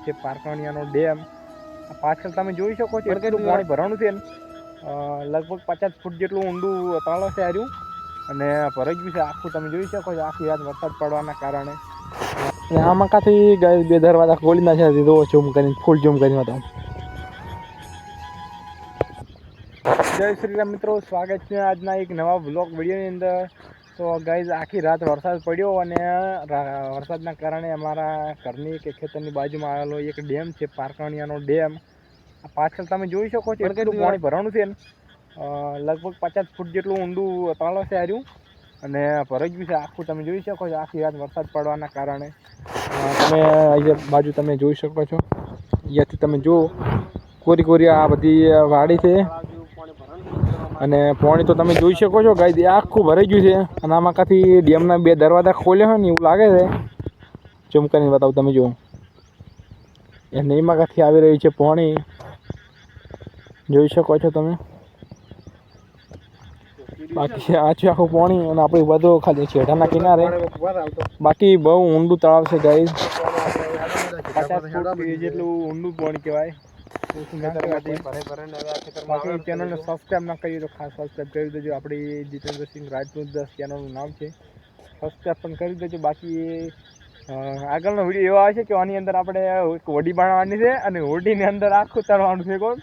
છે પારકાણિયાનો ડેમ। પાછળ તમે જોઈ શકો છો એટલું પાણી ભરાણું છે ને લગભગ 50 ફૂટ જેટલું ઊંડું તળાવ છે આર્યું અને ભરાઈ ગયું છે આખું। તમે જોઈ શકો છો આખી રાત વરસાદ પડવાના કારણે। આમાં કાંથી ગાય બે દરવાજા ખોલી નાખ્યા છે ઝૂમ કરીને ફૂલ ઝૂમ કરીને બતાવું। જય શ્રી રામ મિત્રો, સ્વાગત છે આજના એક નવા વ્લોગ વિડીયોની અંદર। તો ગાઈઝ આખી રાત વરસાદ પડ્યો અને વરસાદના કારણે અમારા ઘરની કે ખેતરની બાજુમાં આવેલો એક ડેમ છે પારકાણિયાનો ડેમ। પાછળ તમે જોઈ શકો છો એટલું પાણી ભરાણું છે ને લગભગ 50 ફૂટ જેટલું ઊંડું તળાવ છે આર્યું અને ભરાઈ ગયું છે આખું। તમે જોઈ શકો છો આખી રાત વરસાદ પડવાના કારણે તમે અહીંયા બાજુ તમે જોઈ શકો છો। અહીંયાથી તમે જુઓ કોરી કોરી આ બધી વાડી છે અને પાણી તો તમે જોઈ શકો છો ગાઈસ આખું ભરાઈ ગયું છે અને આમાં કાંથી ડેમના બે દરવાજા ખોલ્યા હોય ને એવું લાગે છે। ઝૂમ કરીને બતાવું તમે જુઓ એ નહીમાં કાંથી આવી રહ્યું છે પાણી જોઈ શકો છો તમે। બાકી આ છે આખું પાણી અને આપણે બધું ખાલી છેડાના કિનારે બાકી બહુ ઊંડું તળાવ છે ગાઈસ। 50 ફૂટ જેટલું ઊંડું પાણી કહેવાય। બાકી ચેનલને સબસ્ક્રાઈબ ના કરી તો ખાસ સબસ્ક્રાઈબ કરી દેજો। આપણી જીતેન્દ્રસિંહ રાજપૂત 10 ચેનલનું નામ છે, સબસ્ક્રાઈબ પણ કરી દેજો। બાકી આગળનો વિડીયો એવો આવશે કે આની અંદર આપણે હોડી બનાવવાની છે અને હોડીની અંદર આખું તરવાનું છે કોણ।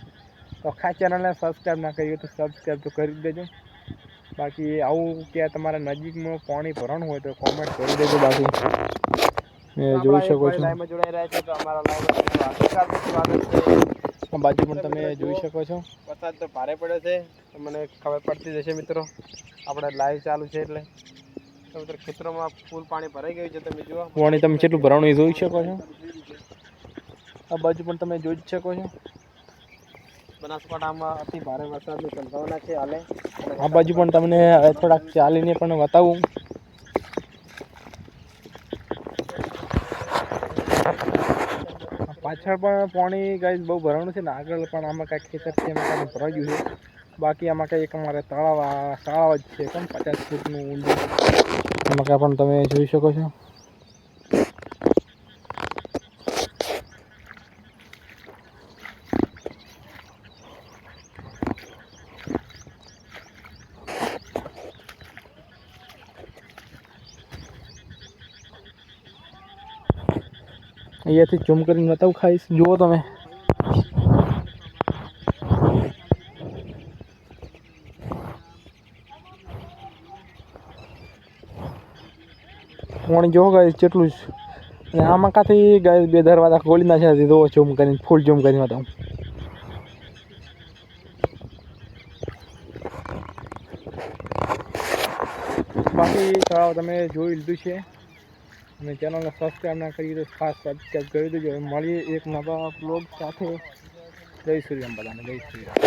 તો ખાસ ચેનલને સબસ્ક્રાઈબ ના કરી તો સબસ્ક્રાઈબ તો કરી દેજો। બાકી આવું કે તમારા નજીકમાં પાણી ભરાણું હોય તો કોમેન્ટ કરી દેજો। બાકી જોઈ શકો છો બાજુ પણ તમે જોઈ શકો છો વરસાદ તો ભારે પડ્યો છે તો મને ખબર પડતી જશે મિત્રો આપણે લાઈવ ચાલુ છે એટલે ખેતરોમાં ફૂલ પાણી ભરાઈ ગયું છે। તમે જુઓ પાણી તમે કેટલું ભરાણું જોઈ શકો છો। આ બાજુ પણ તમે જોઈ શકો છો બનાસકાંઠામાં અતિ ભારે વરસાદની સંભાવના છે હાલે। આ બાજુ પણ તમને થોડાક ચાલીને પણ બતાવું। પાછળ પણ પાણી ગાઈસ બહુ ભરાણું છે ને આગળ પણ આમાં કાંઈક ખેતર છે એમાં કાંઈ ભરાઈ ગયું છે। બાકી આમાં કંઈક અમારે તળાવ જ છે પણ 50 ફૂટનું ઊંડું આમાં કાંઈ પણ તમે જોઈ શકો છો। અહીંયાથી ઝૂમ કરીને બતાવું ખાઈશ જુઓ તમે પાણી જોવો ગાઈસ કેટલું છે અને આમાં કાંથી ગાઈસ બે દરવાજા ખોલી નાખ્યા છે ઝૂમ કરીને ફૂલ ઝૂમ કરીને બતાવું। બાકી તળાવ તમે જોઈ લીધું છે અને ચેનલને સબસ્ક્રાઈબ ના કરી તો ખાસ સબસ્ક્રાઈબ કરી દેજો। મળીએ એક નવા બ્લોગ સાથે। જય શ્રી રામ બધાને, જય શ્રી રામ।